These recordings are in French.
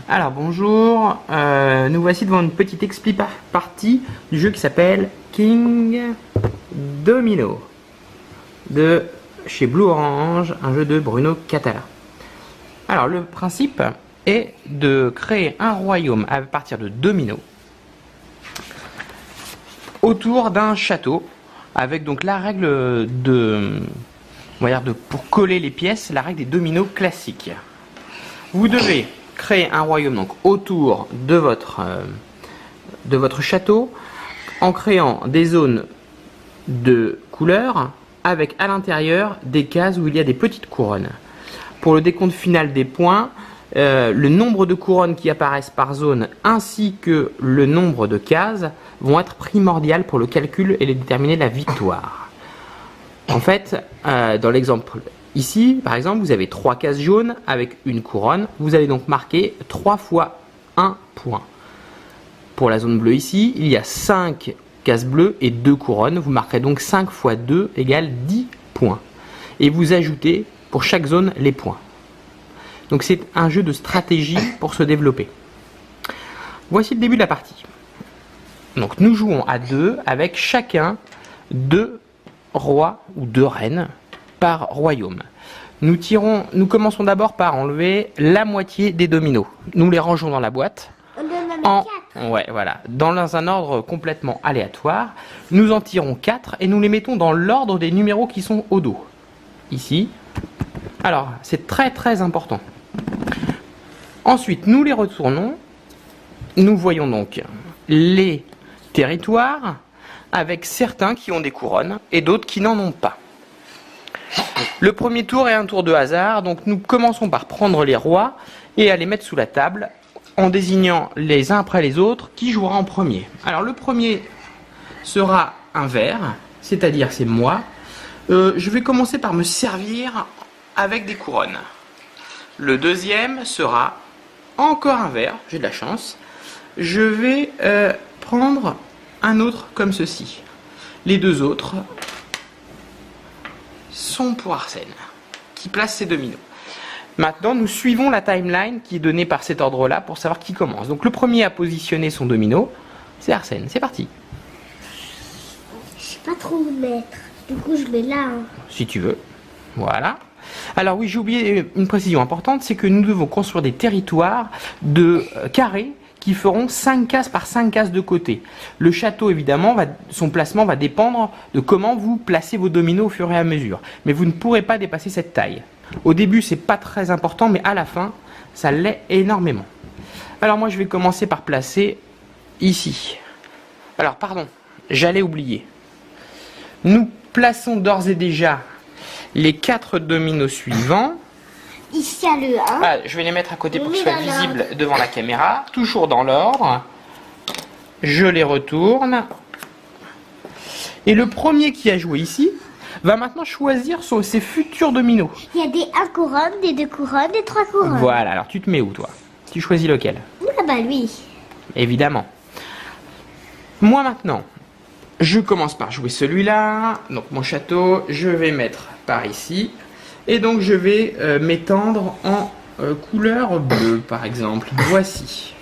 Alors bonjour, nous voici devant une petite partie du jeu qui s'appelle King Domino de chez Blue Orange, un jeu de Bruno Catala. Alors le principe est de créer un royaume à partir de dominos autour d'un château avec donc la règle pour coller les pièces, la règle des dominos classiques. Vous devez créer un royaume donc autour de votre château en créant des zones de couleurs avec à l'intérieur des cases où il y a des petites couronnes. Pour le décompte final des points, le nombre de couronnes qui apparaissent par zone ainsi que le nombre de cases vont être primordiales pour le calcul et déterminer la victoire. En fait, dans l'exemple ici, par exemple, vous avez 3 cases jaunes avec une couronne. Vous allez donc marquer 3 fois 1 point. Pour la zone bleue ici, il y a 5 cases bleues et 2 couronnes. Vous marquerez donc 5 fois 2 égale 10 points. Et vous ajoutez pour chaque zone les points. Donc c'est un jeu de stratégie pour se développer. Voici le début de la partie. Donc nous jouons à 2 avec chacun 2 rois ou 2 reines par royaume. Nous commençons d'abord par enlever la moitié des dominos. Nous les rangeons dans la boîte. Dans un ordre complètement aléatoire. Nous en tirons 4 et nous les mettons dans l'ordre des numéros qui sont au dos. Ici. Alors, c'est très très important. Ensuite, nous les retournons. Nous voyons donc les territoires avec certains qui ont des couronnes et d'autres qui n'en ont pas. Le premier tour est un tour de hasard, donc nous commençons par prendre les rois et à les mettre sous la table en désignant les uns après les autres qui jouera en premier. Alors le premier sera un vert, c'est-à-dire c'est moi. Je vais commencer par me servir avec des couronnes. Le deuxième sera encore un vert, j'ai de la chance. Je vais prendre un autre comme ceci. Les deux autres sont pour Arsène, qui place ses dominos. Maintenant, nous suivons la timeline qui est donnée par cet ordre-là pour savoir qui commence. Donc le premier à positionner son domino, c'est Arsène. C'est parti. Je sais pas trop où mettre. Du coup, je mets là. Si tu veux. Voilà. Alors oui, j'ai oublié une précision importante, c'est que nous devons construire des territoires de carrés qui feront 5 cases par 5 cases de côté. Le château, évidemment, son placement va dépendre de comment vous placez vos dominos au fur et à mesure. Mais vous ne pourrez pas dépasser cette taille. Au début, c'est pas très important, mais à la fin, ça l'est énormément. Alors moi, je vais commencer par placer ici. Alors, pardon, j'allais oublier. Nous plaçons d'ores et déjà les 4 dominos suivants. Ici, il y a le 1. Ah, je vais les mettre à côté pour qu'ils soient visibles devant la caméra. Toujours dans l'ordre. Je les retourne. Et le premier qui a joué ici va maintenant choisir ses futurs dominos. Il y a des 1 couronne, des 2 couronnes, des 3 couronnes. Voilà, alors tu te mets où toi? Tu choisis lequel? Ah bah lui. Évidemment. Moi maintenant, je commence par jouer celui-là. Donc mon château, je vais mettre par ici. Et donc je vais m'étendre en couleur bleue par exemple. Voici.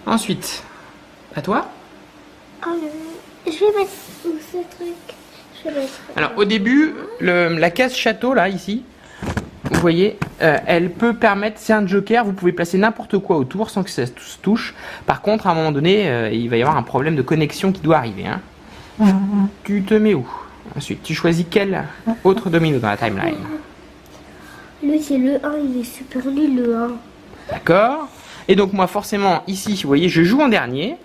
Ensuite, à toi. Je vais mettre où ce truc? Je vais mettre... Alors au début, la case château là, ici, vous voyez, elle peut permettre, c'est un joker, vous pouvez placer n'importe quoi autour sans que ça se touche. Par contre, à un moment donné, il va y avoir un problème de connexion qui doit arriver. Hein. Tu te mets où? Ensuite, tu choisis quel autre domino dans la timeline? Lui, c'est le 1, il est super nul, le 1. D'accord. Et donc moi, forcément, ici, vous voyez, je joue en dernier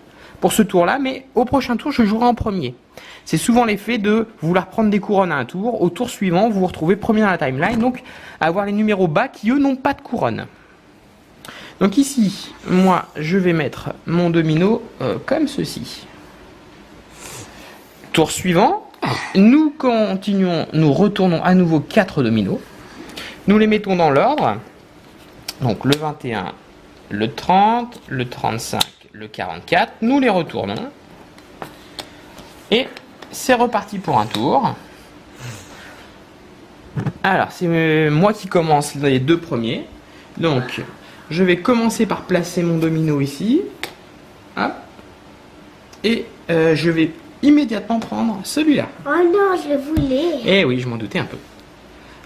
pour ce tour-là, mais au prochain tour, je jouerai en premier. C'est souvent l'effet de vouloir prendre des couronnes à un tour. Au tour suivant, vous vous retrouvez premier dans la timeline, donc avoir les numéros bas qui, eux, n'ont pas de couronne. Donc ici, moi, je vais mettre mon domino comme ceci. Tour suivant. Nous continuons, nous retournons à nouveau 4 dominos. Nous les mettons dans l'ordre. Donc le 21, le 30, le 35, le 44. Nous les retournons. Et c'est reparti pour un tour. Alors, c'est moi qui commence les 2 premiers. Donc, je vais commencer par placer mon domino ici. Hop. Et je vais immédiatement prendre celui-là. Oh non, je le voulais. Eh oui, je m'en doutais un peu.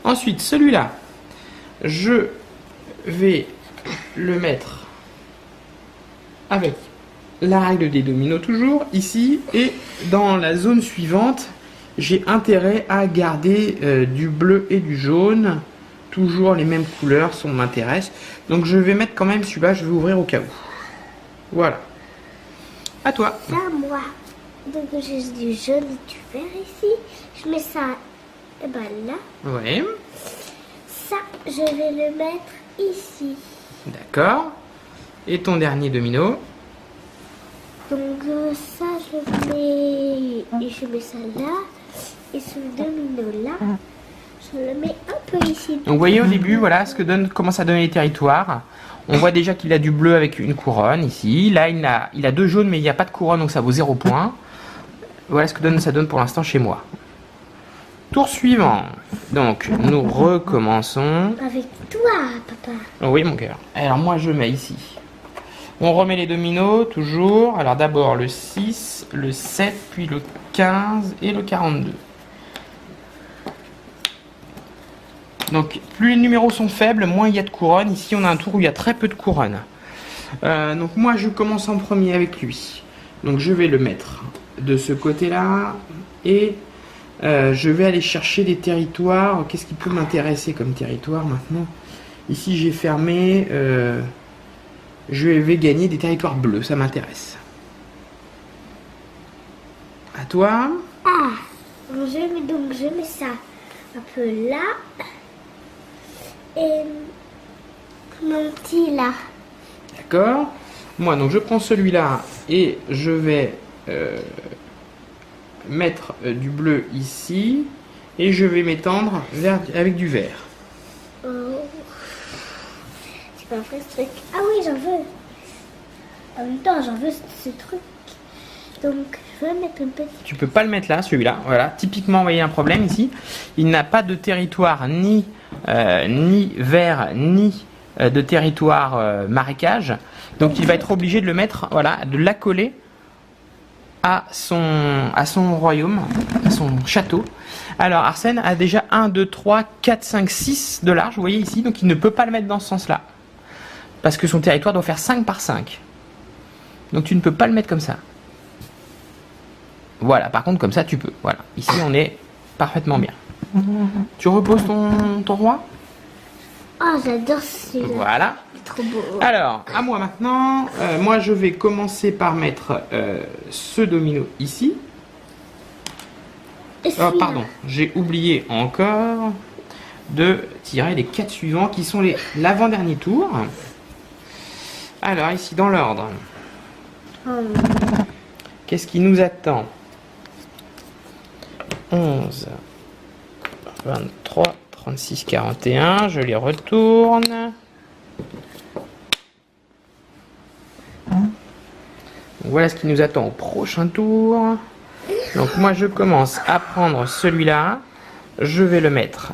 Ensuite, celui-là, je vais le mettre avec la règle des dominos toujours, ici. Et dans la zone suivante, j'ai intérêt à garder du bleu et du jaune. Toujours les mêmes couleurs, ça m'intéresse. Donc je vais mettre quand même celui-là, je vais ouvrir au cas où. Voilà. À toi. Ça, moi. Donc j'ai du jaune et du vert ici. Je mets ça là. Ouais. Ça, je vais le mettre ici. D'accord. Et ton dernier domino. Donc ça, je mets ça là. Et ce domino là, je le mets un peu ici. Donc vous voyez au début, voilà ce que commence à donner les territoires. On voit déjà qu'il a du bleu avec une couronne ici. Là, il a 2 jaunes, mais il n'y a pas de couronne, donc ça vaut 0 point. Voilà ce que ça donne pour l'instant chez moi. Tour suivant. Donc, nous recommençons. Avec toi, papa. Oh oui, mon cœur. Alors, moi, je mets ici. On remet les dominos, toujours. Alors, d'abord le 6, le 7, puis le 15 et le 42. Donc, plus les numéros sont faibles, moins il y a de couronnes. Ici, on a un tour où il y a très peu de couronnes. Donc, moi, je commence en premier avec lui. Donc, je vais le mettre de ce côté-là. Et je vais aller chercher des territoires. Qu'est-ce qui peut m'intéresser comme territoire maintenant? Ici, j'ai fermé. Je vais gagner des territoires bleus. Ça m'intéresse. À toi. Ah, je mets ça un peu là. Et mon petit là. D'accord. Moi, donc, je prends celui-là et je vais mettre du bleu ici. Et je vais m'étendre avec du vert. Oh. C'est pas vrai ce truc. Ah oui, j'en veux. En même temps, j'en veux ce truc. Donc, je vais mettre un petit. Tu peux pas le mettre là, celui-là. Voilà. Typiquement, vous voyez un problème ici. Il n'a pas de territoire ni vert, ni de territoire marécage. Donc, il va être obligé de le mettre, voilà, de l'accoler à son royaume, à son château. Alors, Arsène a déjà 1, 2, 3, 4, 5, 6 de large, vous voyez ici. Donc, il ne peut pas le mettre dans ce sens-là. Parce que son territoire doit faire 5 par 5. Donc, tu ne peux pas le mettre comme ça. Voilà, par contre, comme ça, tu peux. Voilà, ici, on est parfaitement bien. Tu reposes ton roi? Oh, j'adore celui-là. Voilà. C'est trop beau. Alors, à moi maintenant. Moi, je vais commencer par mettre ce domino ici. Et Oh, celui-là. pardon, j'ai oublié encore de tirer les 4 suivants qui sont l'avant-dernier tour. Alors, ici, dans l'ordre. Oh. Qu'est-ce qui nous attend? 11, 23, 36, 41. Je les retourne. Voilà ce qui nous attend au prochain tour. Donc moi je commence à prendre celui-là. Je vais le mettre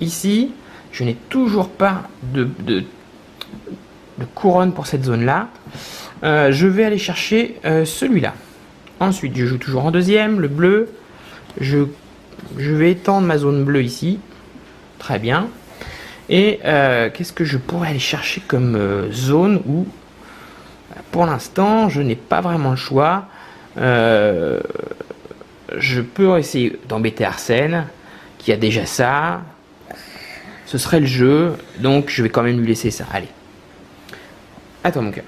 ici. Je n'ai toujours pas de couronne pour cette zone-là. Je vais aller chercher celui-là. Ensuite, je joue toujours en deuxième, le bleu. Je vais étendre ma zone bleue ici. Très bien. Et qu'est-ce que je pourrais aller chercher comme zone où, pour l'instant, je n'ai pas vraiment le choix. Je peux essayer d'embêter Arsène, qui a déjà ça. Ce serait le jeu, donc je vais quand même lui laisser ça. Allez. À toi, mon cœur.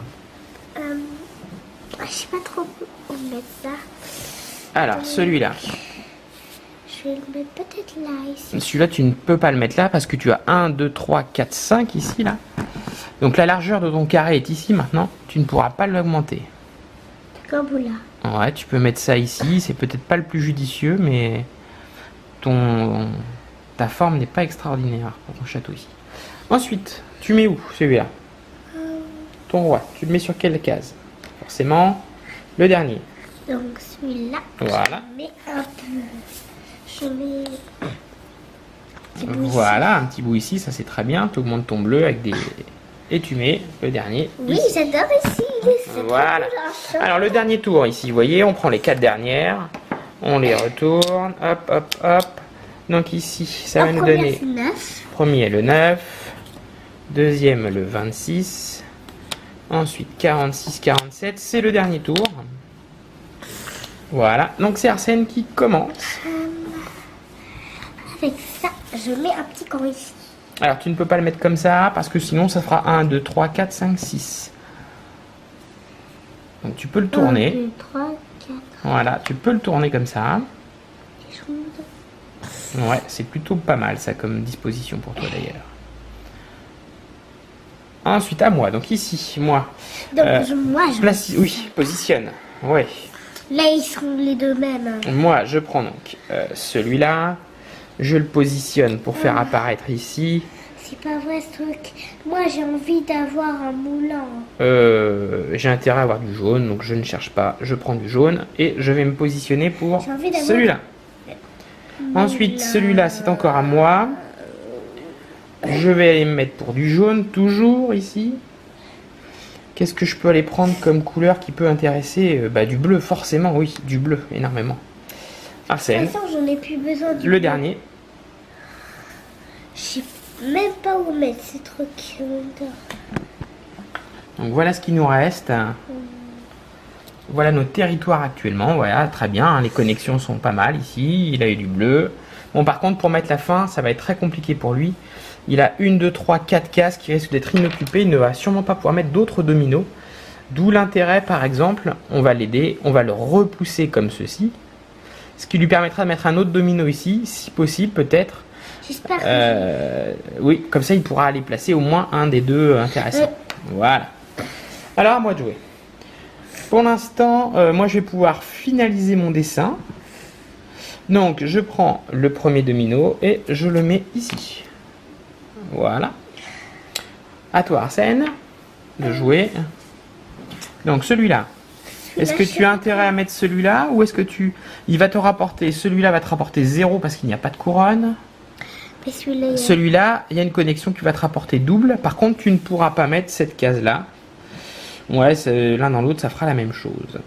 Je sais pas trop où mettre ça. Alors, celui-là. Je vais le mettre peut-être là, ici. Celui-là, tu ne peux pas le mettre là parce que tu as 1, 2, 3, 4, 5 ici, là. Donc la largeur de ton carré est ici maintenant. Tu ne pourras pas l'augmenter. Comme là. Ouais, tu peux mettre ça ici. C'est peut-être pas le plus judicieux, mais ta forme n'est pas extraordinaire pour ton château ici. Ensuite, tu mets où celui-là? Ton roi. Tu le mets sur quelle case? Forcément, le dernier. Donc celui-là. Voilà. Je mets un peu. Je mets un petit bout Voilà, un petit bout ici, ça c'est très bien. Tu augmentes ton bleu avec des... Et tu mets le dernier. Oui, ici. j'adore ici. C'est Voilà. trop cool. Alors le dernier tour ici, vous voyez, on prend les 4 dernières, on les retourne, hop, hop, hop. Donc ici, ça va nous donner C'est 9. premier le 9, deuxième le 26, ensuite 46, 47, c'est le dernier tour. Voilà, donc c'est Arsène qui commence. Avec ça, je mets un petit coin ici. Alors tu ne peux pas le mettre comme ça parce que sinon ça fera 1, 2, 3, 4, 5, 6. Donc tu peux le tourner. 1, 2, 3, 4. Voilà, tu peux le tourner comme ça. Ouais, c'est plutôt pas mal ça comme disposition pour toi d'ailleurs. Ensuite à moi, donc ici, moi. Donc moi, je... Oui, positionne. Ouais. Là, ils sont les deux mêmes. Moi, je prends donc celui-là. Je le positionne pour faire apparaître ici. C'est pas vrai ce truc. Moi, j'ai envie d'avoir un moulin. J'ai intérêt à avoir du jaune, donc je ne cherche pas. Je prends du jaune et je vais me positionner pour J'ai envie d'avoir- celui-là. Ensuite, celui-là, c'est encore à moi. Je vais aller me mettre pour du jaune, toujours ici. Qu'est-ce que je peux aller prendre comme couleur qui peut intéresser du bleu, forcément, oui, du bleu, énormément. De Arsène, toute façon, j'en ai plus besoin du le bleu. dernier. Je sais même pas où mettre ces trucs. Donc voilà ce qui nous reste. Voilà nos territoires actuellement. Voilà, très bien, hein, les connexions sont pas mal ici. Il a eu du bleu. Bon, par contre, pour mettre la fin, ça va être très compliqué pour lui. Il a 1, 2, 3, 4 cases qui risquent d'être inoccupées. Il ne va sûrement pas pouvoir mettre d'autres dominos. D'où l'intérêt, par exemple, on va l'aider, on va le repousser comme ceci. Ce qui lui permettra de mettre un autre domino ici, si possible, peut-être. J'espère que... Oui, comme ça, il pourra aller placer au moins un des deux intéressants. Voilà. Alors, à moi de jouer. Pour l'instant, moi, je vais pouvoir finaliser mon dessin. Donc, je prends le premier domino et je le mets ici. Voilà. À toi, Arsène, de jouer. Donc, celui-là. Est-ce que tu as intérêt à mettre celui-là ou est-ce que tu... Il va te rapporter... Celui-là va te rapporter 0 parce qu'il n'y a pas de couronne. Mais celui-là... Celui-là, il y a une connexion qui va te rapporter double. Par contre, tu ne pourras pas mettre cette case-là. Ouais, l'un dans l'autre, ça fera la même chose.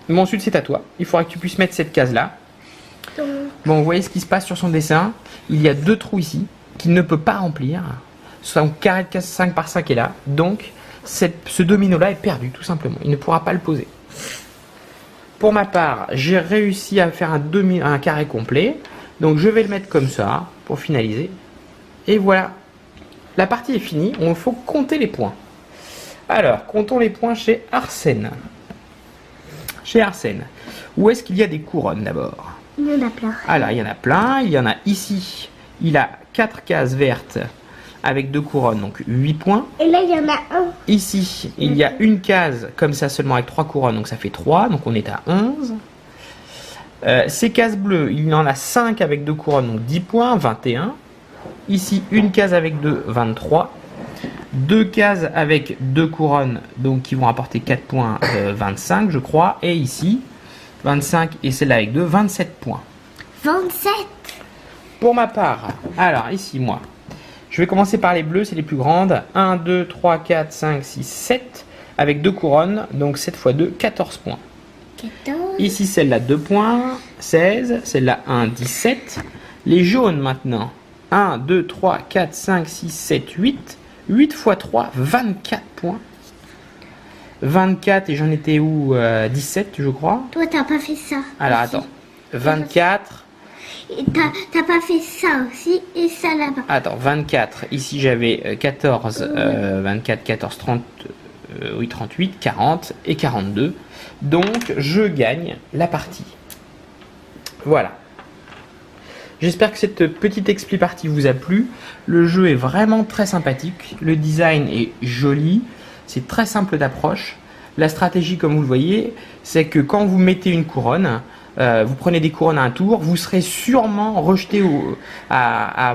Bon, ensuite, c'est à toi. Il faudra que tu puisses mettre cette case-là. Donc... Bon, vous voyez ce qui se passe sur son dessin. Il y a 2 trous ici qu'il ne peut pas remplir. Son carré de 5 par 5 est là. Donc, ce domino-là est perdu, tout simplement. Il ne pourra pas le poser. Pour ma part, j'ai réussi à faire un carré complet. Donc, je vais le mettre comme ça pour finaliser. Et voilà. La partie est finie. Il faut compter les points. Alors, comptons les points chez Arsène. Chez Arsène. Où est-ce qu'il y a des couronnes d'abord? Il y en a plein. Alors, il y en a plein. Il y en a ici. Il a 4 cases vertes avec 2 couronnes, donc 8 points. Et là, il y en a un. Ici, il y a une case comme ça seulement avec 3 couronnes, donc ça fait 3, donc on est à 11. Ces cases bleues, il y en a 5 avec 2 couronnes, donc 10 points, 21. Ici, une case avec 2, 23. 2 cases avec 2 couronnes, donc qui vont apporter 4 points, 25 je crois. Et ici, 25 et celle-là avec 2, 27 points. 27. Pour ma part, alors ici, moi, je vais commencer par les bleus, c'est les plus grandes. 1, 2, 3, 4, 5, 6, 7. Avec 2 couronnes, donc 7 x 2, 14 points. 14. Ici, celle-là, 2 points, 16. Celle-là, 1, 17. Les jaunes maintenant. 1, 2, 3, 4, 5, 6, 7, 8. 8 x 3, 24 points. 24, et j'en étais où 17, je crois. Toi, t'as pas fait ça. Alors, aussi. attends. 24. Et t'as pas fait ça aussi et ça là-bas. Attends, 24. Ici, j'avais 14, 24, 14, 30, oui, 38, 40 et 42. Donc, je gagne la partie. Voilà. J'espère que cette petite expli partie vous a plu. Le jeu est vraiment très sympathique. Le design est joli. C'est très simple d'approche. La stratégie, comme vous le voyez, c'est que quand vous mettez une couronne, vous prenez des couronnes à un tour, vous serez sûrement rejeté à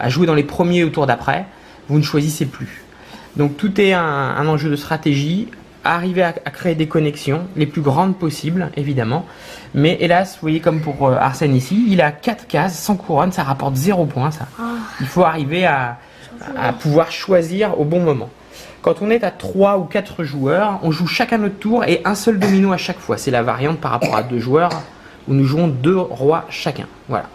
jouer dans les premiers au tour d'après. Vous ne choisissez plus. Donc tout est un enjeu de stratégie. arriver à créer des connexions les plus grandes possibles, évidemment. Mais hélas, vous voyez comme pour Arsène ici, il a 4 cases sans couronne, ça rapporte 0 points ça. Il faut arriver à pouvoir choisir au bon moment. Quand on est à 3 ou 4 joueurs, on joue chacun notre tour et un seul domino à chaque fois. C'est la variante par rapport à 2 joueurs où nous jouons 2 rois chacun. Voilà.